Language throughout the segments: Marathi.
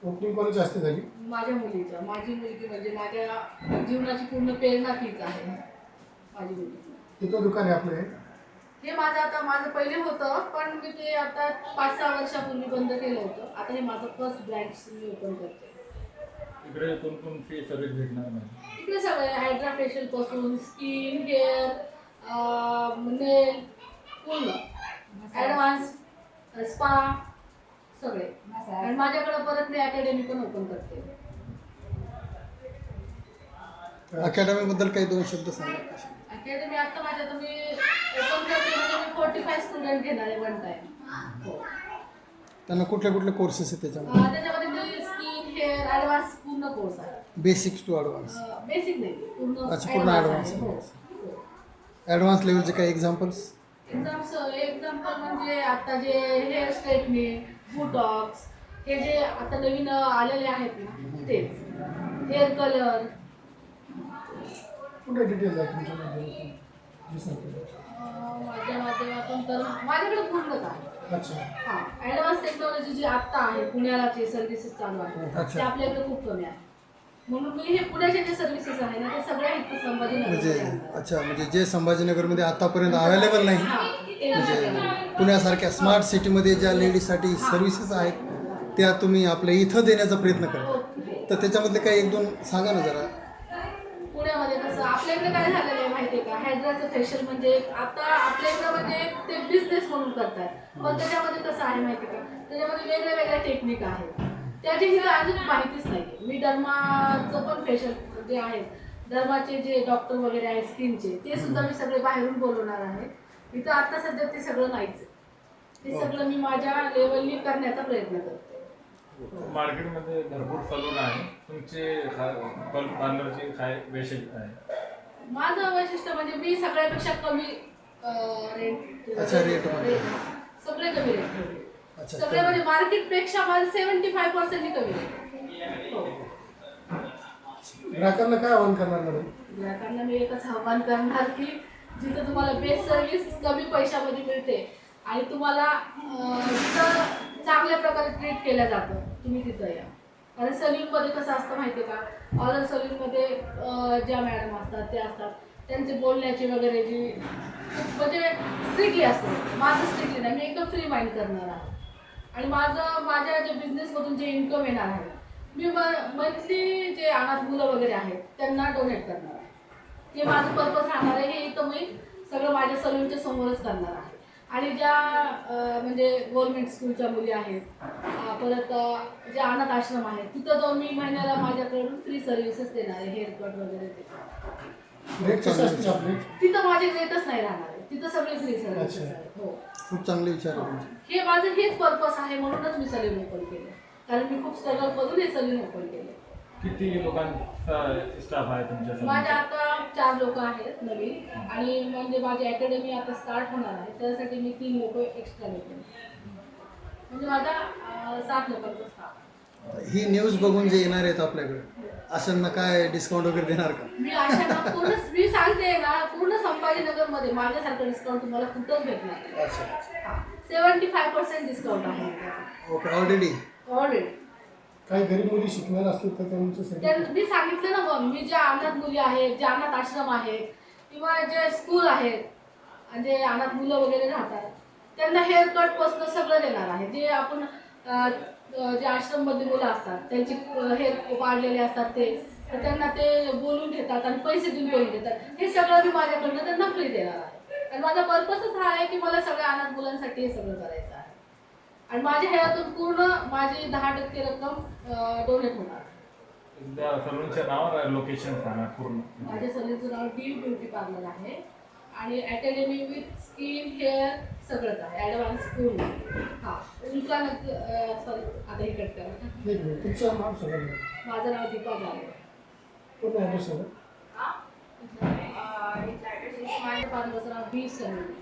ओपनिंग कोणाची असते झाली? माझ्या मुलीचं. माझी मुलगी म्हणजे माझ्या जीवनाची पूर्ण प्रेरणा तीच आहे, माझी मुलगी. किती दुकान आहे आपलं हे? हे माझं पहिले होतं, पण मी ते आता 5-6 वर्षापूर्वी बंद केलं होतं. आता हे माझं फर्स्ट ब्रँच मी ओपन करते. इकडे कोणकोणती सर्व्हिस भेटणार नाही? इकडे सगळे हायड्रा फेशियल पासून स्किन, हेअर, नेल, पूर्ण ॲडव्हान्स, स्पा सगळे. आणि माझ्याकडे परत मी अकॅडमी पण ओपन करते. अकॅडमीबद्दल काही 2 शब्द सांगा. अकॅडमी आता मी ओपन करते म्हणजे मी 45 स्टुडंट घेणार आहे वन टाइम. हो. त्यांना कुठले कुठले कोर्सेस आहेत त्याच्यामध्ये? त्याच्यामध्ये मी स्किन, हेअर, ॲडव्हान्स पूर्ण कोर्स आहे. Basics to advance? बेसिक नाही, पूर्ण अच्छा, पूर्ण ॲडव्हान्स आहे. ॲडव्हान्स. हो. ॲडव्हान्स लेवलचे काही एक्झाम्पल्स? एक्झाम्पल म्हणजे आता जे हेअर स्ट्रेटनिंग, बुटॉक्स, हे जे आता नवीन आलेले आहेत ना तेच. Hair colour. कुठे डिटेल्स आहे तुमच्यामध्ये? माझ्या माध्यमातून तर माझ्याकडे पूर्णच आहे. अच्छा. हां, ॲडव्हान्स टेक्नॉलॉजी जी आत्ता आहे पुण्याला जे सर्व्हिसेस चालू आहेत अच्छा. ते आपल्याकडे खूप कमी आहे. म्हणून मी हे पुण्याचे जे सर्व्हिसेस आहे ना ते सगळ्या इथं म्हणजे संभाजीनगर. अच्छा, म्हणजे जे संभाजीनगरमध्ये आतापर्यंत अवेलेबल नाही, म्हणजे पुण्यासारख्या स्मार्ट सिटीमध्ये ज्या लेडीजसाठी सर्व्हिसेस आहेत त्या तुम्ही आपल्या इथं देण्याचा प्रयत्न करता. तर त्याच्यामधले काही 1-2 सांगा ना जरा. पुण्यामध्ये कसं आपल्याकडे काय झालेलं आहे माहिती आहे का, हायड्राचं फेशियल म्हणजे आता आपल्याकडे म्हणजे ते बिझनेस म्हणून करतात. पण त्याच्यामध्ये कसं आहे माहिती आहे का, त्याच्यामध्ये वेगळ्या वेगळ्या टेक्निक आहेत. त्याची हिला अजून माहितीच नाही. मी डर्माचं पण फेशियल जे आहेत, डर्माचे जे डॉक्टर वगैरे आहेत स्किनचे, ते सुद्धा मी सगळे बाहेरून बोलवणार आहे. इथं आता सध्या ते सगळं नाहीच. ते सगळं मी माझ्या लेवलनी करण्याचा प्रयत्न करते. मार्केटमध्ये भरपूर सलून आहे. तुमचे पार्लरचे काय वैशिष्ट्य आहे? माझं वैशिष्ट्य म्हणजे मी सगळ्यापेक्षा कमी रेट. अच्छा, रेटमध्ये. सगळे कमी रेट ठेवले. अच्छा. सगळे म्हणजे मार्केटपेक्षा माझं 75% कमी रेट. हो. ग्राहकांना काय आवाहन करणार मॅडम? ग्राहकांना मी एकच आव्हान करणार की जिथं तुम्हाला बेस्ट सर्व्हिस कमी पैशामध्ये मिळते आणि तुम्हाला जिथं चांगल्या प्रकारे ट्रीट केलं जातं तुम्ही तिथं या. कारण सलूनमध्ये कसं असतं माहिती आहे का, ऑर्डर सलूनमध्ये ज्या मॅडम असतात त्या असतात, त्यांचे बोलण्याचे वगैरे जी खूप म्हणजे स्ट्रिक्टली असतं. माझं स्ट्रिक्टली नाही, मी एकदम फ्री माइंड करणार आहे. आणि माझ्या जे बिझनेसमधून जे इन्कम येणार आहे मी मंथली जे अनाथ मुलं वगैरे आहेत त्यांना डोनेट करणार आहे. हे माझं पर्पज राहणार आहे. हे इथं मी सगळं माझ्या सलूनच्या समोरच करणार आहे. आणि ज्या म्हणजे गव्हर्नमेंट स्कूलच्या मुली आहेत, परत जे अनाथ आश्रम आहेत तिथं जाऊन मी महिन्याला माझ्याकडून फ्री सर्व्हिसेस देणार आहे. हेअरकट वगैरे ते रेट कसं असते आपले? तिथं माझे रेटच नाही राहणार आहे. तिथं सगळे फ्री सर्व्हिसेस आहेत. हो, खूप चांगले विचार आहे तुमचे. हे माझं हेच पर्पस आहे. म्हणूनच मी सलून ओपन केलं. कारण मी खूप स्ट्रगल करून हे सलून ओपन केलं. किती लोकांचा स्टाफ आहे तुमच्या माझ्या आता 4 लोक आहेत नवीन. आणि म्हणजे माझी अकॅडमी आता स्टार्ट होणार आहे त्यासाठी मी 3 लोक एक्स्ट्रा घेते. म्हणजे माझा 7 लोकांचा स्टाफ. ही न्यूज बघून जे येणार आहेत आपल्याकडे अशांना काय डिस्काउंट वगैरे देणार का? मी अशा पूर्ण मी सांगते ना, पूर्ण संभाजीनगरमध्ये माझ्यासारखं डिस्काउंट तुम्हाला कुठंच भेटणार नाही. अच्छा. 75% डिस्काउंट आहे. ओके. ऑलरेडी काही गरीब मुली शिकणार असतील तर त्यांचं मी सांगितलं ना, मग मी ज्या अनाथ मुली आहेत, जे अनाथ आश्रम आहेत किंवा जे स्कूल आहेत आणि जे अनाथ मुलं वगैरे राहतात त्यांना हेअर कट पासून सगळं देणार आहे. जे आपण जे आश्रममध्ये मुलं असतात त्यांची हेअर वाढलेले असतात ते, तर त्यांना ते बोलून घेतात आणि पैसे देऊन बोलून घेतात. हे सगळं मी माझ्याकडनं त्यांना फ्री देणार आहे. आणि माझा पर्पजच हा आहे की मला सगळ्या अनाथ मुलांसाठी हे सगळं करायचं आहे. आणि माझ्या ह्यातून पूर्ण माझी 10% रक्कम डोनेट होणार. एकदा सलूनचं नाव लोकेशन सांगा पूर्ण. माझ्या सलूनचं नाव डी ब्युटी पार्लर आहे आणि अकॅडमी विथ स्किन हेअर सगळंच आहे. ॲडव्हान्स पूर्ण. हां, दुकान सॉरी आता हे कट करा. तुमचं नाव सांगा. माझं नाव दीपा जाधव. पूर्ण ॲड्रेस सांगा. माझ्या पार्लरचं नाव बी सलून.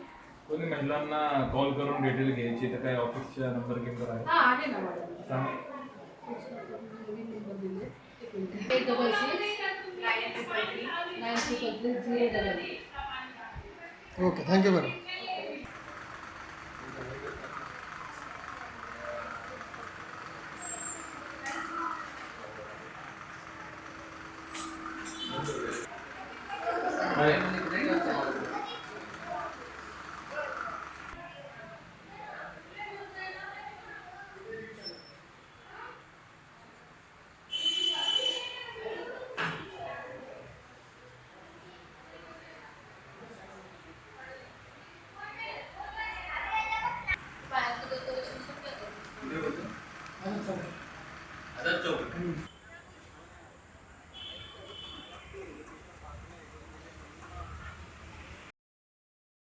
कोणी महिलांना कॉल करून डिटेल घ्यायची तर काय ऑफिसचा नंबर घेऊन आहे? हां, आहे ना माझा. सांगा. नवीन नंबर दिले 866 933 088. Okay. Thank you madam. Azad Chowk. Azad चौक.